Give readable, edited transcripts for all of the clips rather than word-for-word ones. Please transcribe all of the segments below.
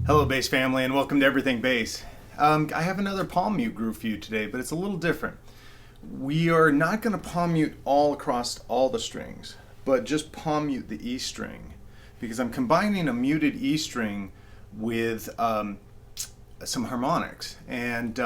Hello bass family and welcome to Everything Bass. I have another palm mute groove for you today, but it's a little different. We are not going to palm mute all across all the strings, but just palm mute the E string, because I'm combining a muted E string with some harmonics. And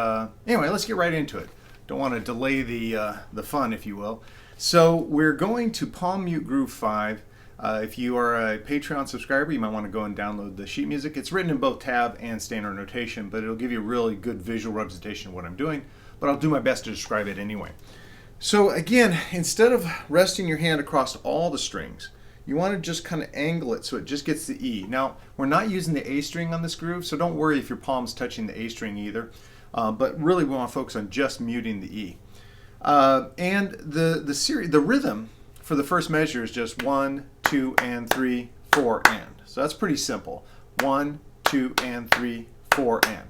anyway, let's get right into it. Don't want to delay the fun, if you will. So we're going to palm mute groove 5. If you are a Patreon subscriber, you might want to go and download the sheet music. It's written in both tab and standard notation, but it'll give you a really good visual representation of what I'm doing, but I'll do my best to describe it anyway. So again, instead of resting your hand across all the strings, you want to just kind of angle it so it just gets the E. Now, we're not using the A string on this groove, so don't worry if your palm's touching the A string either, but really we want to focus on just muting the E. And the rhythm for the first measure is just 1, 2, and 3, 4, and. So that's pretty simple. 1, 2, and 3, 4, and.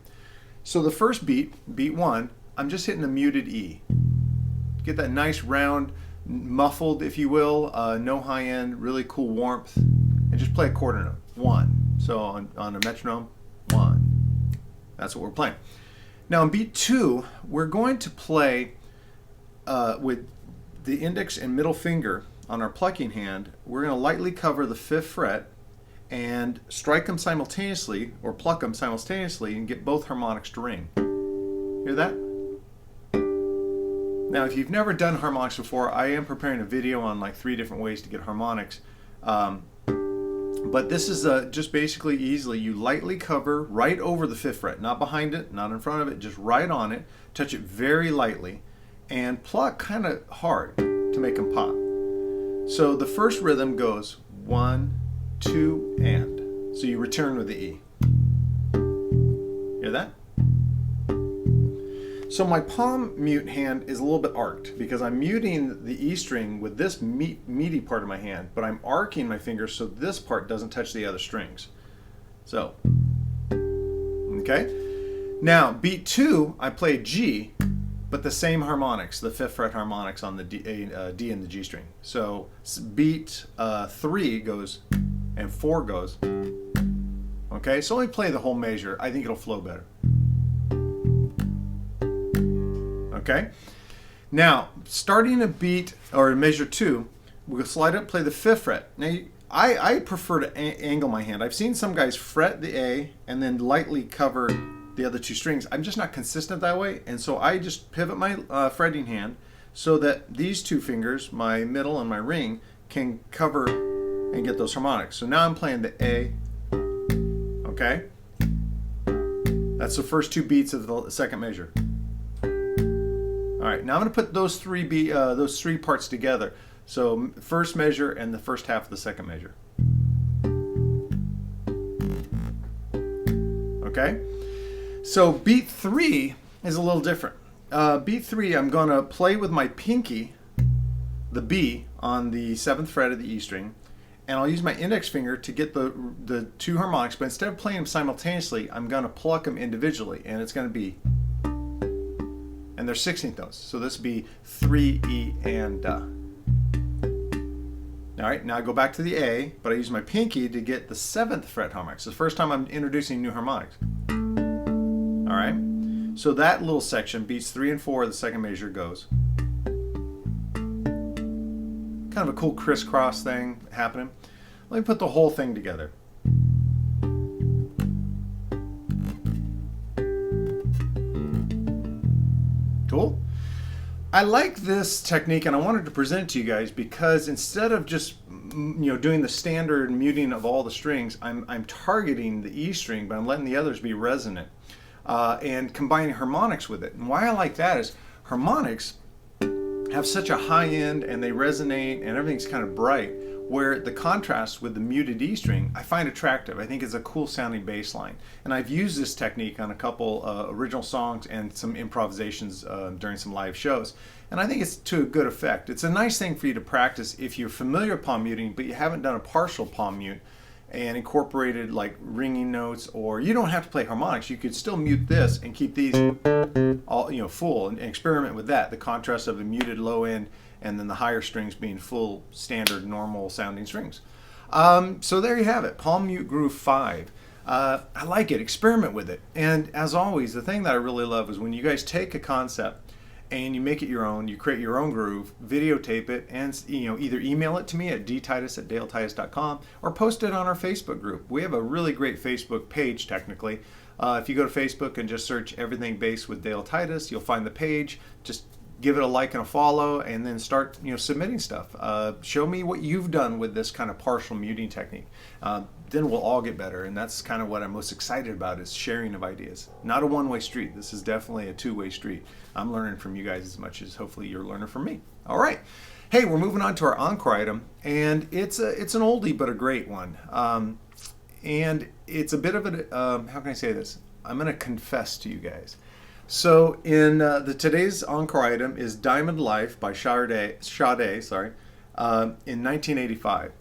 So the first beat, beat 1, I'm just hitting a muted E. Get that nice round, muffled, if you will, no high end, really cool warmth, and just play a quarter note. 1. So on a metronome, 1. That's what we're playing. Now in beat 2, we're going to play with the index and middle finger on our plucking hand. We're going to lightly cover the 5th fret and strike them simultaneously, or pluck them simultaneously, and get both harmonics to ring. Hear that? Now, if you've never done harmonics before, I am preparing a video on like 3 different ways to get harmonics. But this is just basically easily, you lightly cover right over the 5th fret, not behind it, not in front of it, just right on it, touch it very lightly, and pluck kind of hard to make them pop. So the first rhythm goes 1, 2, and. So you return with the E. Hear that? So my palm mute hand is a little bit arced because I'm muting the E string with this meaty part of my hand, but I'm arcing my fingers so this part doesn't touch the other strings. So, okay. Now, beat 2, I play G, but the same harmonics, the 5th fret harmonics on the D and the G string. So beat 3 goes, and 4 goes. Okay, so let me play the whole measure. I think it'll flow better. Okay, now starting a beat or measure 2, we'll slide up, play the 5th fret. Now I prefer to angle my hand. I've seen some guys fret the A and then lightly cover the other 2 strings. I'm just not consistent that way, and so I just pivot my fretting hand so that these 2 fingers, my middle and my ring, can cover and get those harmonics. So now I'm playing the A. Okay, that's the first 2 beats of the second measure. All right, now I'm going to put those 3 parts together. So first measure and the first half of the second measure. Okay. So beat 3 is a little different. Beat 3, I'm going to play with my pinky, the B, on the 7th fret of the E string, and I'll use my index finger to get the 2 harmonics, but instead of playing them simultaneously, I'm going to pluck them individually, and it's going to be, and they're 16th notes, so this would be 3, E, and All right, now I go back to the A, but I use my pinky to get the 7th fret harmonics. It's the first time I'm introducing new harmonics. All right, so that little section, beats 3 and 4, the second measure goes. Kind of a cool crisscross thing happening. Let me put the whole thing together. Cool. I like this technique, and I wanted to present it to you guys because instead of just doing the standard muting of all the strings, I'm targeting the E string, but I'm letting the others be resonant. And combining harmonics with it. And why I like that is harmonics have such a high end and they resonate and everything's kind of bright, where the contrast with the muted E string I find attractive. I think it's a cool sounding bass line. And I've used this technique on a couple original songs and some improvisations during some live shows. And I think it's to a good effect. It's a nice thing for you to practice if you're familiar with palm muting, but you haven't done a partial palm mute and incorporated like ringing notes, or you don't have to play harmonics. You could still mute this and keep these all full and experiment with that. The contrast of the muted low end and then the higher strings being full standard normal sounding strings. So there you have it, palm mute groove 5. I like it. Experiment with it. And as always, the thing that I really love is when you guys take a concept and you make it your own, you create your own groove, videotape it, and either email it to me at dtitus@daletitus.com or post it on our Facebook group. We have a really great Facebook page, technically. If you go to Facebook and just search Everything Bass with Dale Titus, you'll find the page. Just give it a like and a follow, and then start submitting stuff. Show me what you've done with this kind of partial muting technique. Then we'll all get better, and that's kind of what I'm most excited about, is sharing of ideas. Not a one-way street. This is definitely a two-way street. I'm learning from you guys as much as hopefully you're learning from me. All right. Hey, we're moving on to our Encore item, and it's an oldie but a great one. And it's a bit of a, how can I say this? I'm going to confess to you guys. So in today's Encore item is Diamond Life by Sade, in 1985.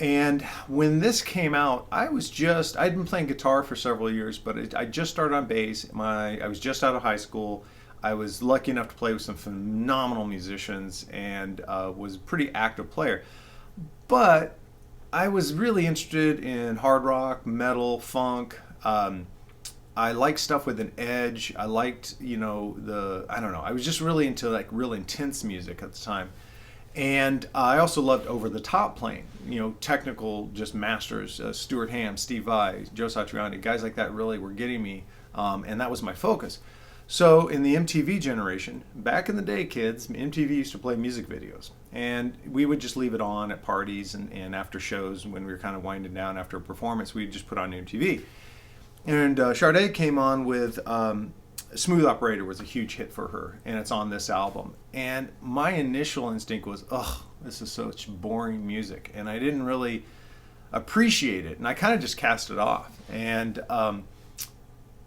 And when this came out, I'd been playing guitar for several years, but I just started on bass. I was just out of high school. I was lucky enough to play with some phenomenal musicians and was a pretty active player. But I was really interested in hard rock, metal, funk. I liked stuff with an edge. I liked, I don't know. I was just really into like real intense music at the time. And I also loved over-the-top playing, technical just masters, Stuart Hamm, Steve Vai, Joe Satriani, guys like that really were getting me, and that was my focus. So in the MTV generation, back in the day, kids, MTV used to play music videos, and we would just leave it on at parties and after shows when we were kind of winding down after a performance, we'd just put on MTV. And Sade came on with Smooth Operator was a huge hit for her, and it's on this album. And my initial instinct was, ugh, this is such boring music, and I didn't really appreciate it, and I kind of just cast it off. And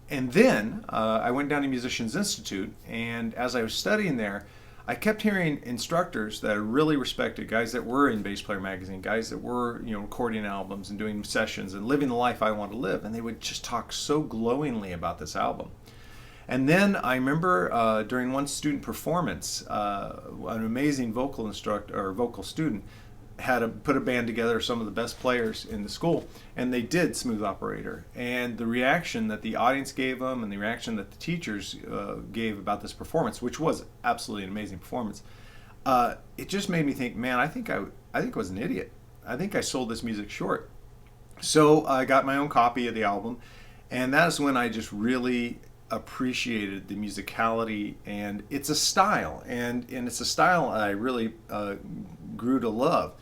then I went down to Musicians Institute, and as I was studying there, I kept hearing instructors that I really respected, guys that were in Bass Player Magazine, guys that were recording albums and doing sessions and living the life I want to live, and they would just talk so glowingly about this album. And then I remember during one student performance, an amazing vocal instructor or vocal student had put a band together, some of the best players in the school, and they did Smooth Operator. And the reaction that the audience gave them and the reaction that the teachers gave about this performance, which was absolutely an amazing performance, it just made me think, man, I think I was an idiot. I think I sold this music short. So I got my own copy of the album, and that is when I just really appreciated the musicality, and it's a style, and it's a style I really grew to love.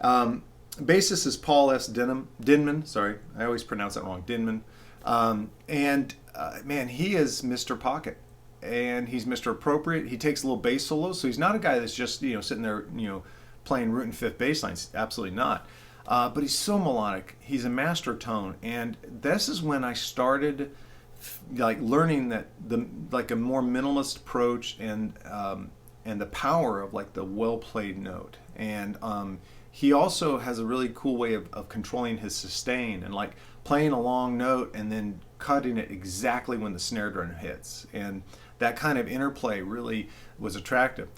Bassist is Paul S. Dinman. Sorry, I always pronounce that wrong. Dinman. Man, he is Mr. Pocket, and he's Mr. Appropriate. He takes little bass solos, so he's not a guy that's just sitting there playing root and fifth bass lines. Absolutely not. But he's so melodic. He's a master of tone, and this is when I started learning that a more minimalist approach and the power of the well played note. And he also has a really cool way of controlling his sustain and playing a long note and then cutting it exactly when the snare drum hits, and that kind of interplay really was attractive.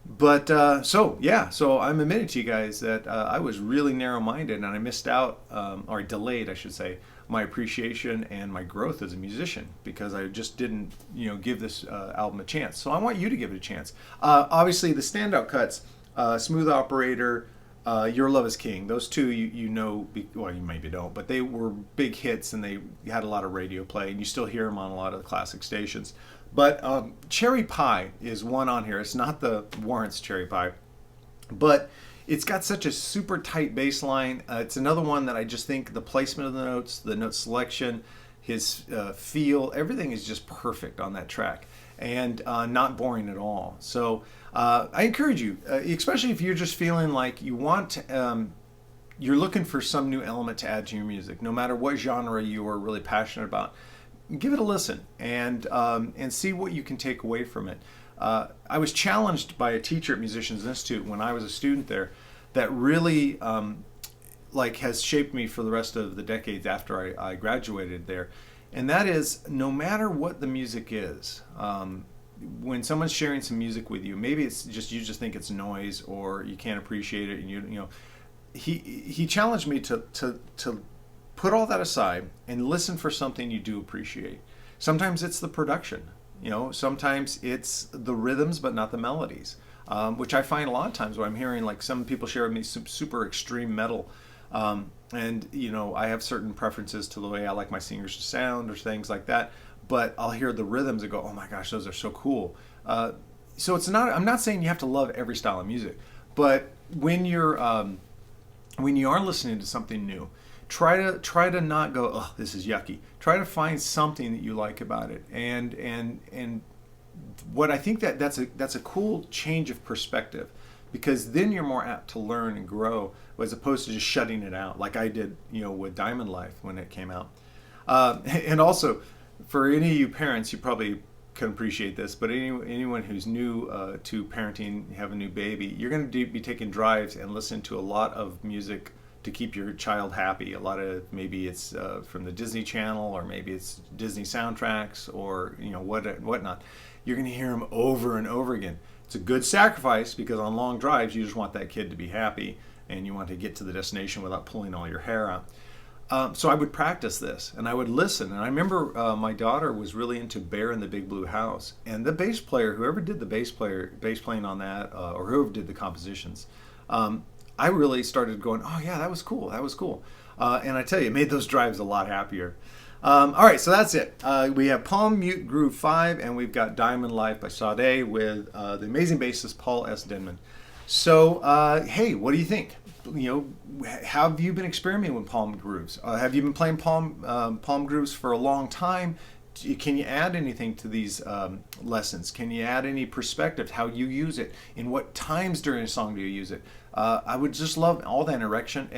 But so I'm admitting to you guys that I was really narrow-minded, and I missed out, or delayed, I should say, my appreciation and my growth as a musician, because I just didn't, give this album a chance. So I want you to give it a chance. Obviously, the standout cuts, Smooth Operator, Your Love Is King. Those two, well, you maybe don't, but they were big hits, and they had a lot of radio play, and you still hear them on a lot of the classic stations. But Cherry Pie is one on here. It's not the Warrants Cherry Pie, but it's got such a super tight bass line. It's another one that I just think the placement of the notes, the note selection, his feel, everything is just perfect on that track, and not boring at all. So I encourage you, especially if you're just feeling like you want, you're looking for some new element to add to your music, no matter what genre you are really passionate about. Give it a listen and see what you can take away from it. I was challenged by a teacher at Musicians Institute when I was a student there that really has shaped me for the rest of the decades after I graduated there. And that is, no matter what the music is, when someone's sharing some music with you, maybe it's just you just think it's noise or you can't appreciate it, and he challenged me to put all that aside and listen for something you do appreciate. Sometimes it's the production, sometimes it's the rhythms but not the melodies, which I find a lot of times when I'm hearing, like, some people share with me super extreme metal, and I have certain preferences to the way I like my singers to sound or things like that, but I'll hear the rhythms and go, oh my gosh, those are so cool. So I'm not saying you have to love every style of music, but when you are listening to something new, try to not go, oh, this is yucky. Try to find something that you like about it, and what I think that's a cool change of perspective, because then you're more apt to learn and grow, as opposed to just shutting it out like I did, with Diamond Life when it came out. And also, for any of you parents, you probably can appreciate this, but anyone who's new to parenting, have a new baby, you're going to be taking drives and listening to a lot of music to keep your child happy. A lot of, maybe it's from the Disney Channel, or maybe it's Disney soundtracks, or whatnot. You're going to hear them over and over again. It's a good sacrifice, because on long drives you just want that kid to be happy and you want to get to the destination without pulling all your hair out. So I would practice this and I would listen. And I remember my daughter was really into Bear in the Big Blue House, and the bass player, whoever did the bass playing on that, or whoever did the compositions, I really started going, oh yeah, that was cool. And I tell you, it made those drives a lot happier. All right, so that's it. We have Palm Mute Groove 5, and we've got Diamond Life by Sade with the amazing bassist Paul S. Denman. So, hey, what do you think? Have you been experimenting with palm grooves? Have you been playing palm grooves for a long time? Can you add anything to these lessons? Can you add any perspective, how you use it? In what times during a song do you use it? I would just love all that interaction,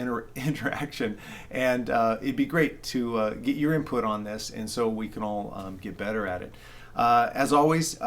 and it'd be great to get your input on this, and so we can all get better at it. As always,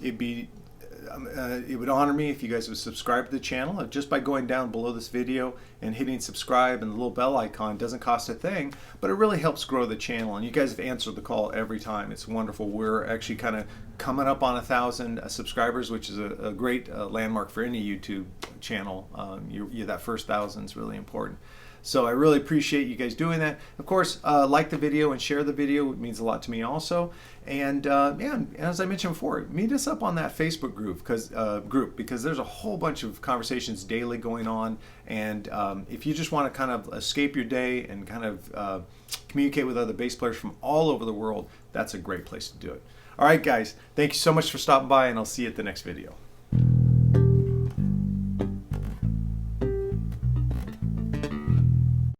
it would honor me if you guys would subscribe to the channel just by going down below this video and hitting subscribe, and the little bell icon doesn't cost a thing, but it really helps grow the channel, and you guys have answered the call every time. It's wonderful. We're actually kind of coming up on 1,000 subscribers, which is a great landmark for any YouTube channel. That first 1,000 is really important. So I really appreciate you guys doing that. Of course, like the video and share the video. It means a lot to me also. And as I mentioned before, meet us up on that Facebook group, because there's a whole bunch of conversations daily going on. And if you just want to kind of escape your day and kind of communicate with other bass players from all over the world, that's a great place to do it. All right, guys, thank you so much for stopping by, and I'll see you at the next video.